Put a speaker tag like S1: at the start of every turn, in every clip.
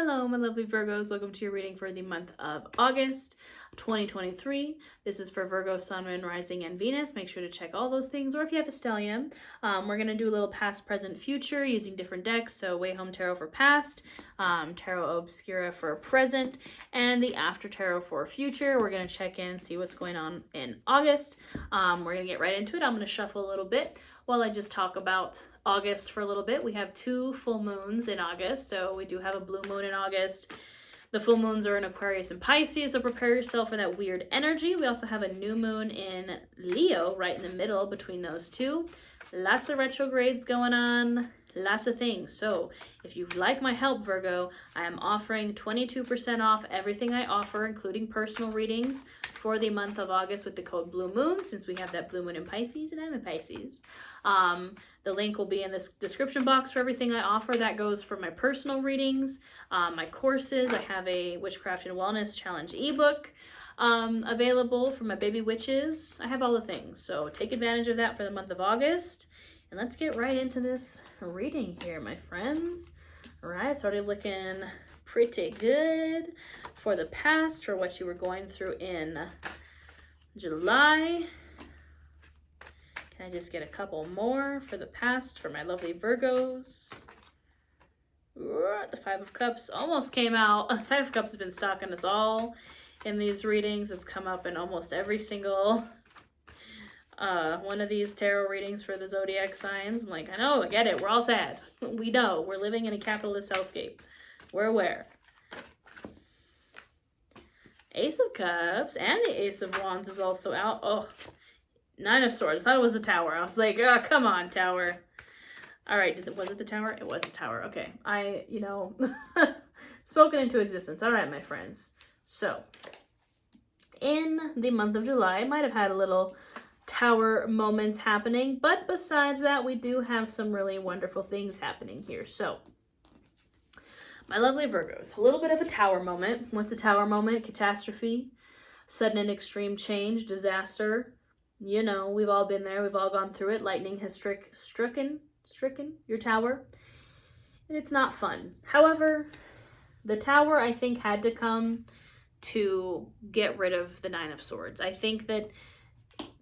S1: Hello, my lovely Virgos. Welcome to your reading for the month of August 2023. This is for Virgo, Sun, Moon, Rising, and Venus. Make sure to check all those things, or if you have a stellium. We're going to do a little past, present, future using different decks. So Way Home Tarot for past, Tarot Obscura for present, and the After Tarot for future. We're going to check in, see what's going on in August. We're going to get right into it. I'm going to shuffle a little bit while I just talk about August for a little bit. We have 2 full moons in August, so we do have a blue moon in August. The full moons are in Aquarius and Pisces, so prepare yourself for that weird energy. We also have a new moon in Leo right in the middle between those two. Lots of retrogrades going on, lots of things. So if you like my help, Virgo, I am offering 22% off everything I offer, including personal readings for the month of August with the code Blue Moon, since we have that blue moon in Pisces and I'm in Pisces. The link will be in the description box for everything I offer. That goes for my personal readings, my courses. I have a Witchcraft and Wellness Challenge ebook available for my baby witches. I have all the things, so take advantage of that for the month of August. And let's get right into this reading here, my friends. All right, it's already looking pretty good for the past, for what you were going through in July. Can I just get a couple more for the past for my lovely Virgos? The Five of Cups almost came out. Five of Cups has been stalking us all in these readings. It's come up in almost every single one of these tarot readings for the zodiac signs. I'm like, I know, I get it. We're all sad. We know. We're living in a capitalist hellscape. We're aware. Ace of Cups and the Ace of Wands is also out. Oh, Nine of Swords. I thought it was the Tower. I was like, oh, come on, Tower. All right, was it the Tower? It was the Tower. Okay, spoken into existence. All right, my friends. So, in the month of July, I might have had a little Tower moments happening, but besides that, we do have some really wonderful things happening here. So, my lovely Virgos, a little bit of a Tower moment. What's a Tower moment? Catastrophe, sudden and extreme change, disaster. You know, we've all been there. We've all gone through it. Lightning has stricken your tower. And it's not fun. However, the Tower, I think, had to come to get rid of the Nine of Swords. I think that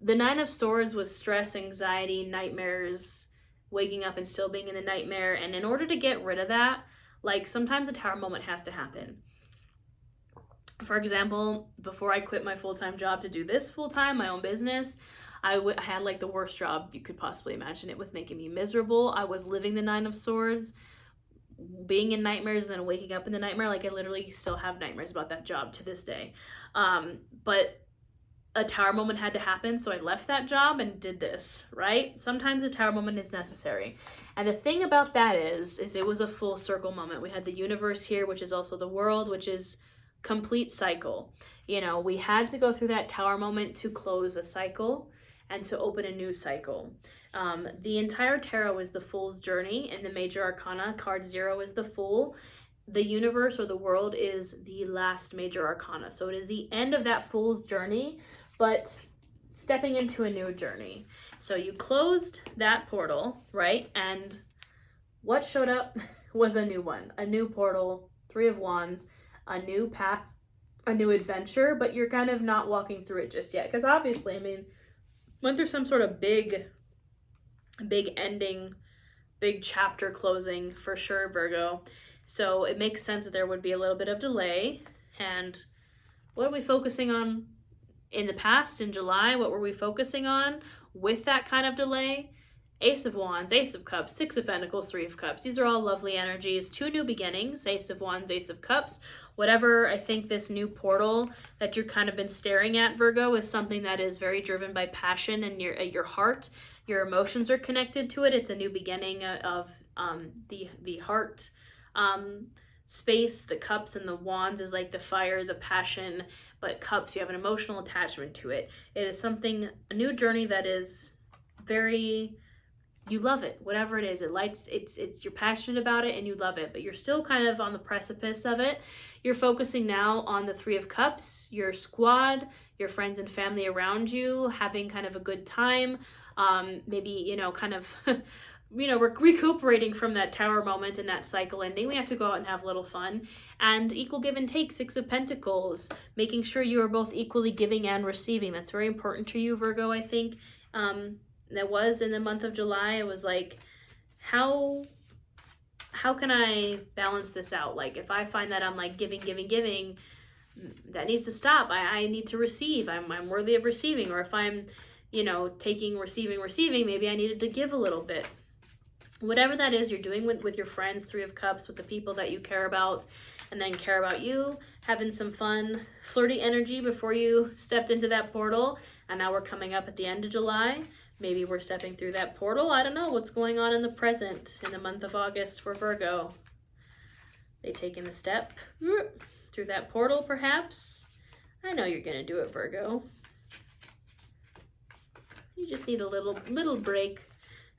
S1: the Nine of Swords was stress, anxiety, nightmares, waking up and still being in a nightmare. And in order to get rid of that, like, sometimes a Tower moment has to happen. For example, before I quit my full-time job to do this full-time, my own business, I had like the worst job you could possibly imagine. It was making me miserable. I was living the Nine of Swords, being in nightmares, and then waking up in the nightmare. Like, I literally still have nightmares about that job to this day. But a Tower moment had to happen, so I left that job and did this, right? Sometimes a Tower moment is necessary. And the thing about that is it was a full circle moment. We had the universe here, which is also the world, which is complete cycle. You know, we had to go through that Tower moment to close a cycle and to open a new cycle. The entire tarot is the Fool's journey, and the major arcana, card 0 is the Fool. The universe or the world is the last major arcana. So it is the end of that Fool's journey, but stepping into a new journey. So you closed that portal, right? And what showed up was a new one, a new portal, 3 of Wands, a new path, a new adventure, but you're kind of not walking through it just yet. Because obviously, I mean, went through some sort of big ending, big chapter closing for sure, Virgo. So it makes sense that there would be a little bit of delay. And what are we focusing on in the past, in July? What were we focusing on with that kind of delay? Ace of Wands, Ace of Cups, 6 of Pentacles, 3 of Cups. These are all lovely energies. 2 new beginnings, Ace of Wands, Ace of Cups. Whatever, I think this new portal that you're kind of been staring at, Virgo, is something that is very driven by passion and your heart. Your emotions are connected to it. It's a new beginning of the heart space. The Cups and the Wands is like the fire, the passion, but Cups, you have an emotional attachment to it. It is something, a new journey that is very... You love it, whatever it is. It's you're passionate about it and you love it, but you're still kind of on the precipice of it. You're focusing now on the 3 of Cups, your squad, your friends and family around you, having kind of a good time. Maybe, kind of we're recuperating from that tower moment and that cycle ending. We have to go out and have a little fun. And equal give and take, Six of Pentacles, making sure you are both equally giving and receiving. That's very important to you, Virgo, I think. That was in the month of July. It was like, how can I balance this out? Like, if I find that I'm like giving, that needs to stop. I need to receive. I'm worthy of receiving. Or if I'm, taking, receiving, maybe I needed to give a little bit. Whatever that is you're doing with your friends, Three of Cups, with the people that you care about and then care about you, having some fun, flirty energy before you stepped into that portal. And now we're coming up at the end of July. Maybe we're stepping through that portal. I don't know what's going on in the present in the month of August for Virgo. They taking the step through that portal, perhaps. I know you're going to do it, Virgo. You just need a little break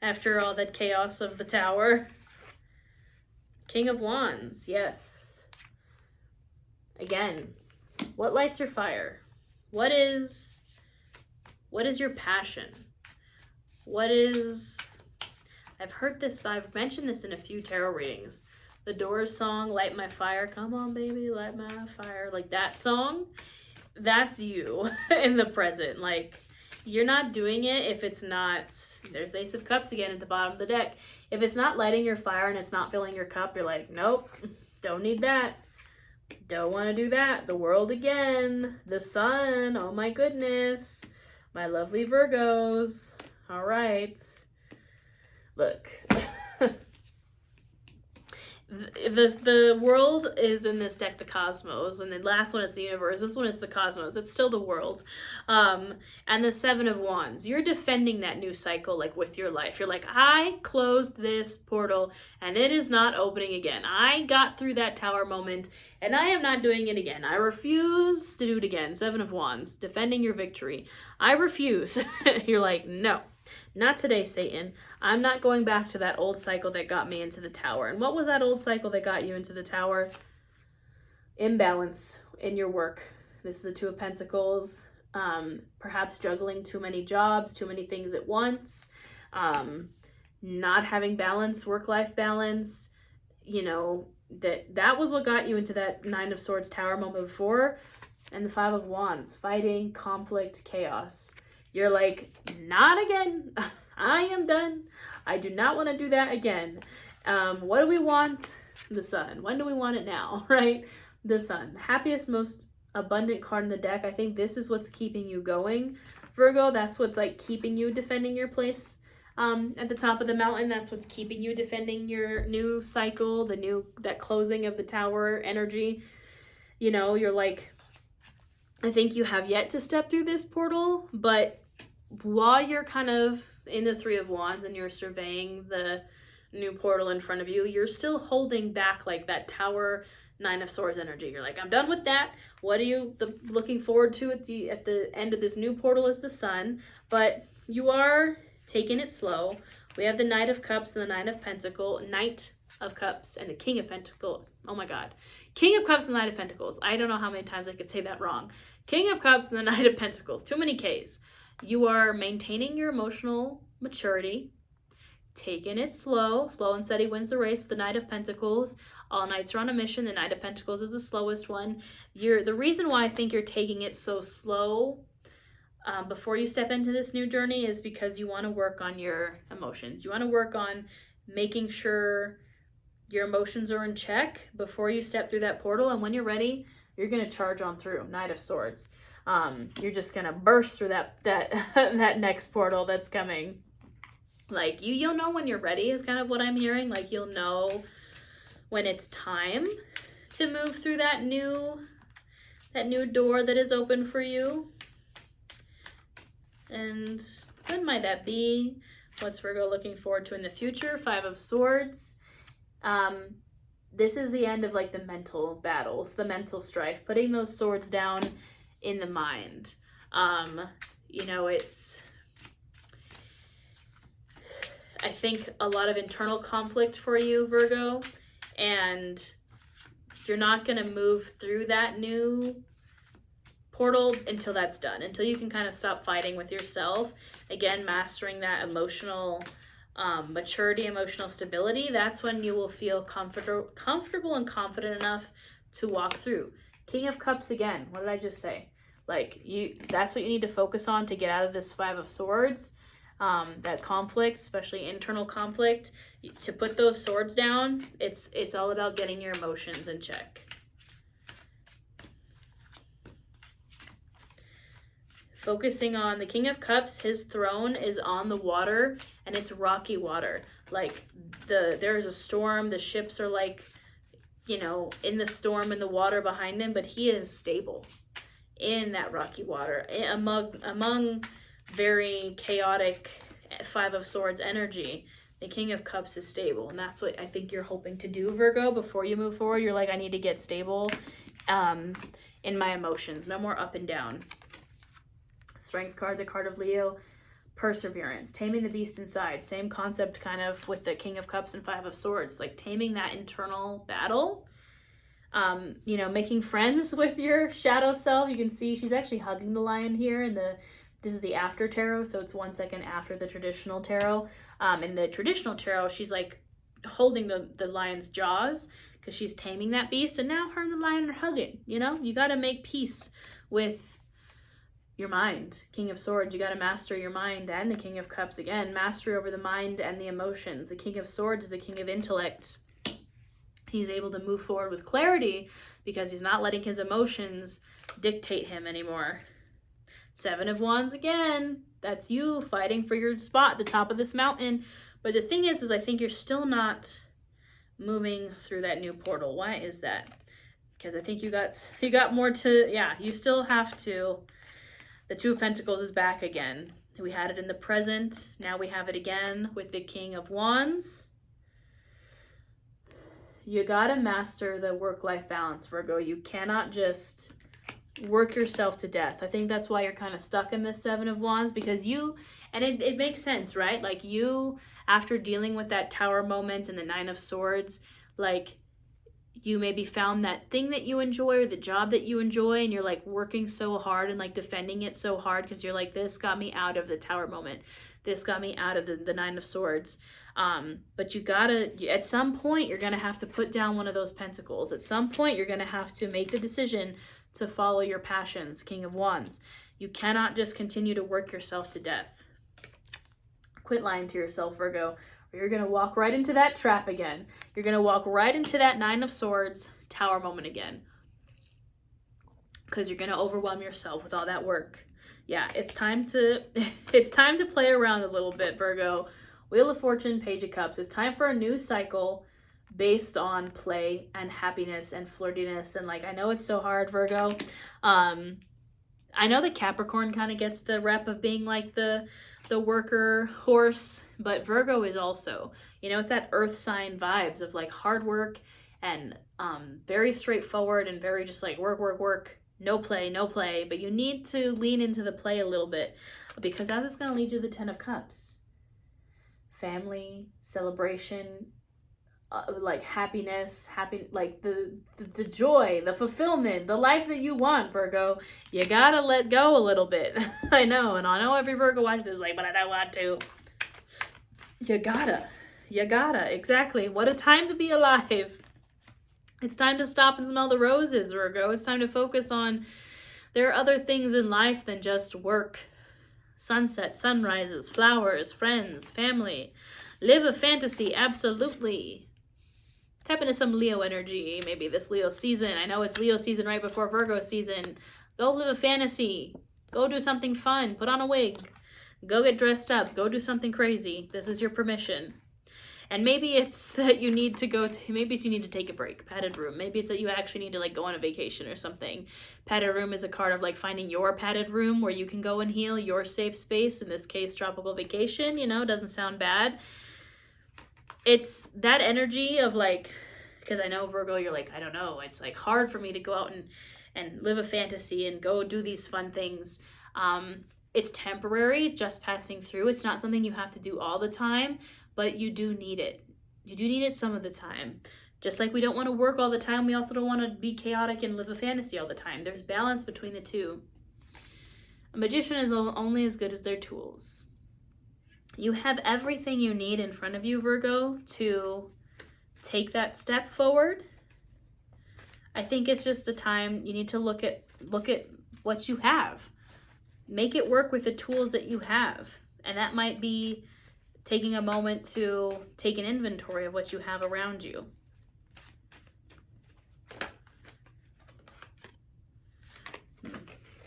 S1: after all that chaos of the tower. King of Wands, yes. Again, what lights your fire? What is your passion? I've heard this, I've mentioned this in a few tarot readings. The Doors song, Light My Fire, come on baby, light my fire. Like that song, that's you in the present. Like, you're not doing it if it's not, there's Ace of Cups again at the bottom of the deck. If it's not lighting your fire and it's not filling your cup, you're like, nope, don't need that. Don't want to do that. The world again. The sun. Oh my goodness. My lovely Virgos. All right. Look. The world is in this deck, the cosmos, and the last one is the universe. This one is the cosmos. It's still the world. And the Seven of Wands. You're defending that new cycle, like with your life. You're like, I closed this portal and it is not opening again. I got through that tower moment and I am not doing it again. I refuse to do it again. Seven of Wands, defending your victory. I refuse. You're like, no. Not today, Satan. I'm not going back to that old cycle that got me into the tower. And what was that old cycle that got you into the tower? Imbalance in your work. This is the Two of Pentacles. Perhaps juggling too many jobs, too many things at once. Not having balance, work-life balance. That was what got you into that Nine of Swords tower moment before. And the Five of Wands. Fighting, conflict, chaos. You're like, not again. I am done. I do not want to do that again. What do we want? The sun. When do we want it now, right? The sun. Happiest, most abundant card in the deck. I think this is what's keeping you going, Virgo. That's what's like keeping you defending your place at the top of the mountain. That's what's keeping you defending your new cycle, that closing of the tower energy. You're like, I think you have yet to step through this portal, but while you're kind of in the Three of Wands and you're surveying the new portal in front of you, you're still holding back like that tower Nine of Swords energy. You're like, I'm done with that. What are you looking forward to at the end of this new portal is the sun, but you are taking it slow. We have the Knight of Cups and the Knight of Pentacles, Knight of Cups and the King of Pentacles. Oh my God. King of Cups and the Knight of Pentacles. I don't know how many times I could say that wrong. King of Cups and the Knight of Pentacles. Too many Ks. You are maintaining your emotional maturity, taking it slow. Slow and steady wins the race with the Knight of Pentacles. All knights are on a mission. The Knight of Pentacles is the slowest one. The reason why I think you're taking it so slow before you step into this new journey is because you want to work on your emotions. You want to work on making sure your emotions are in check before you step through that portal. And when you're ready, you're going to charge on through. Knight of Swords. You're just going to burst through that next portal that's coming. Like, you'll know when you're ready is kind of what I'm hearing. Like, you'll know when it's time to move through that new door that is open for you. And when might that be? What's Virgo looking forward to in the future? Five of Swords. This is the end of like the mental battles, the mental strife, putting those swords down in the mind. It's, I think, a lot of internal conflict for you, Virgo, and you're not going to move through that new portal until that's done, until you can kind of stop fighting with yourself. Again, mastering that emotional maturity, emotional stability, that's when you will feel comfortable and confident enough to walk through. King of Cups again. What did I just say? Like, that's what you need to focus on to get out of this Five of Swords. That conflict, especially internal conflict, to put those swords down, it's all about getting your emotions in check. Focusing on the King of Cups, his throne is on the water, and it's rocky water. Like, there's a storm, the ships are like, you know, in the storm and the water behind him, but he is stable in that rocky water, among very chaotic Five of Swords energy. The King of Cups is stable, and that's what I think you're hoping to do, Virgo, before you move forward. You're like, I need to get stable in my emotions. No more up and down. Strength card, the card of Leo. Perseverance, taming the beast inside. Same concept kind of with the King of Cups and Five of Swords, like taming that internal battle. You know, making friends with your shadow self. You can see she's actually hugging the lion here, and this is the after tarot, so it's 1 second after the traditional tarot. In the traditional tarot, she's like holding the lion's jaws because she's taming that beast, and now her and the lion are hugging. You know, you got to make peace with your mind. King of Swords, you got to master your mind, and the King of Cups again, mastery over the mind and the emotions. The King of Swords is the king of intellect. He's able to move forward with clarity because he's not letting his emotions dictate him anymore. Seven of Wands again, that's you fighting for your spot at the top of this mountain. But the thing is I think you're still not moving through that new portal. Why is that? Because I think you got more to, yeah, you still have to. The Two of Pentacles is back again. We had it in the present. Now we have it again with the King of Wands. You gotta master the work-life balance, Virgo. You cannot just work yourself to death. I think that's why you're kind of stuck in this Seven of Wands, because and it makes sense, right? Like, you, after dealing with that Tower moment and the Nine of Swords, like, you maybe found that thing that you enjoy or the job that you enjoy, and you're like working so hard and like defending it so hard because you're like, this got me out of the Tower moment. This got me out of the Nine of Swords. But you gotta, at some point, you're gonna have to put down one of those pentacles. At some point, you're gonna have to make the decision to follow your passions, King of Wands. You cannot just continue to work yourself to death. Quit lying to yourself, Virgo. You're going to walk right into that trap again. You're going to walk right into that Nine of Swords Tower moment again. Because you're going to overwhelm yourself with all that work. Yeah, it's time to play around a little bit, Virgo. Wheel of Fortune, Page of Cups. It's time for a new cycle based on play and happiness and flirtiness. And like, I know it's so hard, Virgo. I know that Capricorn kind of gets the rep of being like the worker horse, but Virgo is also, you know, it's that earth sign vibes of like hard work and very straightforward and very just like work, no play, but you need to lean into the play a little bit, because that is going to lead you to the Ten of Cups. Family, celebration, like happiness, like the joy, the fulfillment, the life that you want, Virgo. You gotta let go a little bit. I know, and I know every Virgo watches this like, but I don't want to. You gotta, exactly. What a time to be alive. It's time to stop and smell the roses, Virgo. It's time to focus on, there are other things in life than just work. Sunsets, sunrises, flowers, friends, family. Live a fantasy, absolutely. Tap into some Leo energy, maybe this Leo season. I know it's Leo season right before Virgo season. Go live a fantasy. Go do something fun. Put on a wig. Go get dressed up. Go do something crazy. This is your permission. And maybe it's that you need to maybe it's you need to take a break. Padded room. Maybe it's that you actually need to like go on a vacation or something. Padded room is a card of like finding your padded room where you can go and heal, your safe space. In this case, tropical vacation, you know, doesn't sound bad. It's that energy of like, because I know, Virgo, you're like, I don't know, it's like hard for me to go out and live a fantasy and go do these fun things. It's temporary, just passing through. It's not something you have to do all the time, but you do need it. You do need it some of the time. Just like we don't want to work all the time, we also don't want to be chaotic and live a fantasy all the time. There's balance between the two. A magician is only as good as their tools. You have everything you need in front of you, Virgo, to take that step forward. I think it's just a time you need to look at what you have. Make it work with the tools that you have. And that might be taking a moment to take an inventory of what you have around you.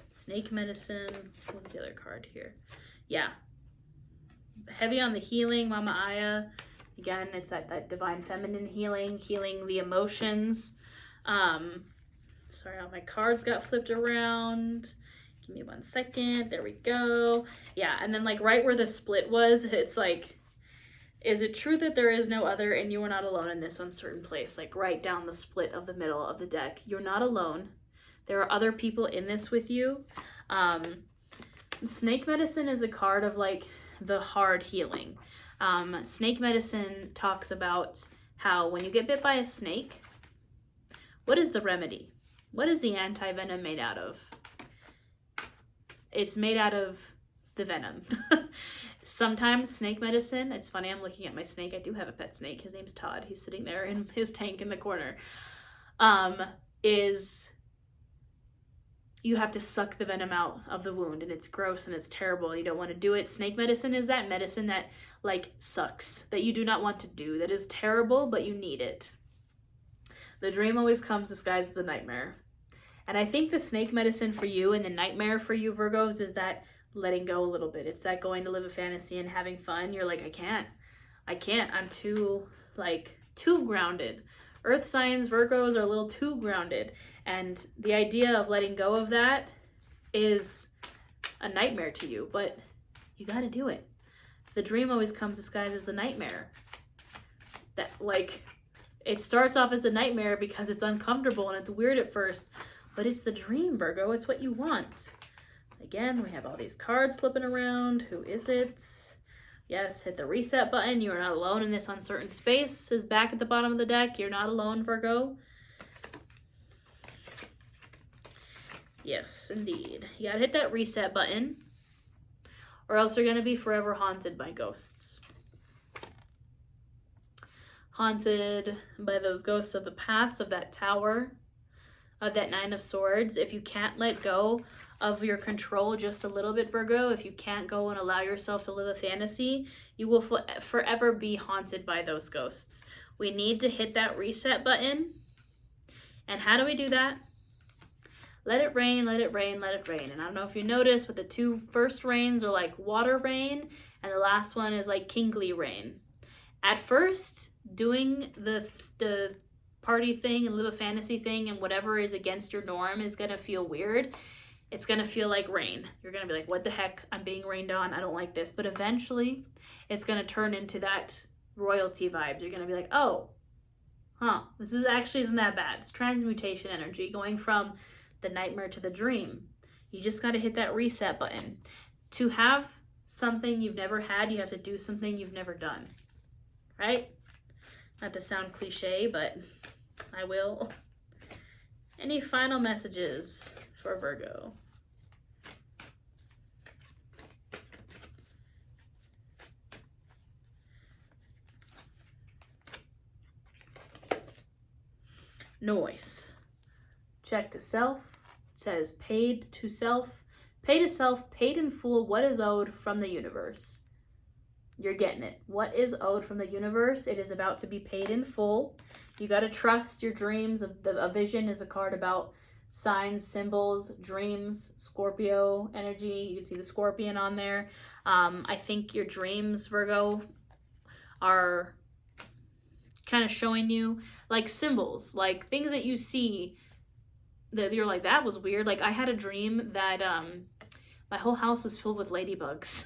S1: Snake medicine. What's the other card here? Yeah. Heavy on the healing, Mama Aya. Again, it's that divine feminine healing the emotions. Sorry, all my cards got flipped around. Give me 1 second. There we go. Yeah, and then like right where the split was, it's like, is it true that there is no other and you are not alone in this uncertain place? Like right down the split of the middle of the deck. You're not alone. There are other people in this with you. Snake medicine is a card of like the hard healing. Snake medicine talks about how when you get bit by a snake, what is the remedy? What is the anti-venom made out of? It's made out of the venom. Sometimes snake medicine, it's funny, I'm looking at my snake. I do have a pet snake. His name's Todd. He's sitting there in his tank in the corner. Is you have to suck the venom out of the wound, and it's gross and it's terrible and you don't want to do it. Snake medicine is that medicine that like sucks, that you do not want to do, that is terrible, but you need it. The dream always comes disguised as the nightmare. And I think the snake medicine for you and the nightmare for you, Virgos, is that letting go a little bit. It's that going to live a fantasy and having fun. You're like, I can't. I'm too grounded. Earth signs, Virgos, are a little too grounded. And the idea of letting go of that is a nightmare to you, but you got to do it. The dream always comes disguised as the nightmare. That like, it starts off as a nightmare because it's uncomfortable and it's weird at first, but it's the dream, Virgo. It's what you want. Again, we have all these cards flipping around. Who is it? Yes, hit the reset button. You are not alone in this uncertain space. Is back at the bottom of the deck. You're not alone, Virgo. Yes, indeed. You gotta hit that reset button, or else you're gonna be forever haunted by ghosts. Haunted by those ghosts of the past, of that tower, of that 9 of Swords. If you can't let go of your control just a little bit, Virgo, if you can't go and allow yourself to live a fantasy, you will forever be haunted by those ghosts. We need to hit that reset button. And how do we do that? Let it rain, let it rain, let it rain. And I don't know if you noticed, but the 2 first rains are like water rain, and the last one is like kingly rain. At first, doing the party thing and live a fantasy thing and whatever is against your norm is gonna feel weird. It's gonna feel like rain. You're gonna be like, what the heck? I'm being rained on. I don't like this. But eventually, it's gonna turn into that royalty vibes. You're gonna be like, oh, this is actually isn't that bad. It's transmutation energy going from the nightmare to the dream. You just gotta hit that reset button. To have something you've never had, you have to do something you've never done, right? Not to sound cliche, but I will. Any final messages for Virgo? Noise. Check to self. It says paid to self. Pay to self, paid in full what is owed from the universe. You're getting it. What is owed from the universe? It is about to be paid in full. You got to trust your dreams. A vision is a card about signs, symbols, dreams, Scorpio energy. You can see the scorpion on there. I think your dreams, Virgo, are kind of showing you like symbols, like things that you see that you're like, that was weird. Like I had a dream that my whole house was filled with ladybugs.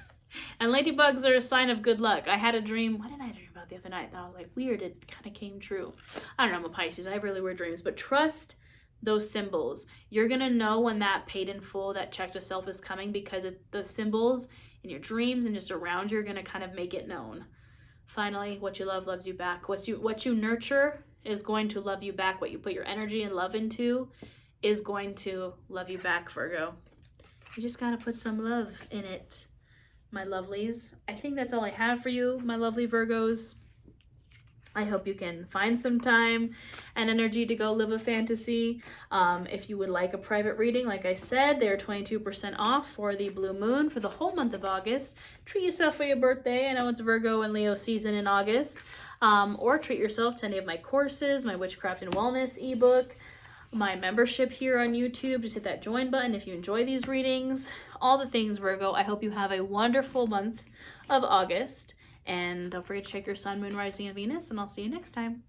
S1: And ladybugs are a sign of good luck. I had a dream. What did I dream about the other night? That I was like, weird. It kind of came true. I don't know. I'm a Pisces. I have really weird dreams. But trust those symbols. You're going to know when that paid in full, that check to self is coming, because the symbols in your dreams and just around you are going to kind of make it known. Finally, what you love loves you back. What you nurture is going to love you back. What you put your energy and love into is going to love you back, Virgo. You just got to put some love in it. my lovelies. I think that's all I have for you, my lovely Virgos. I hope you can find some time and energy to go live a fantasy. If you would like a private reading, like I said, they're 22% off for the blue moon for the whole month of August. Treat yourself for your birthday. I know it's Virgo and Leo season in August. Or treat yourself to any of my courses, my Witchcraft and Wellness ebook, my membership here on YouTube. Just hit that join button if you enjoy these readings. All the things, Virgo. I hope you have a wonderful month of August. And don't forget to check your sun, moon, rising, and Venus, and I'll see you next time.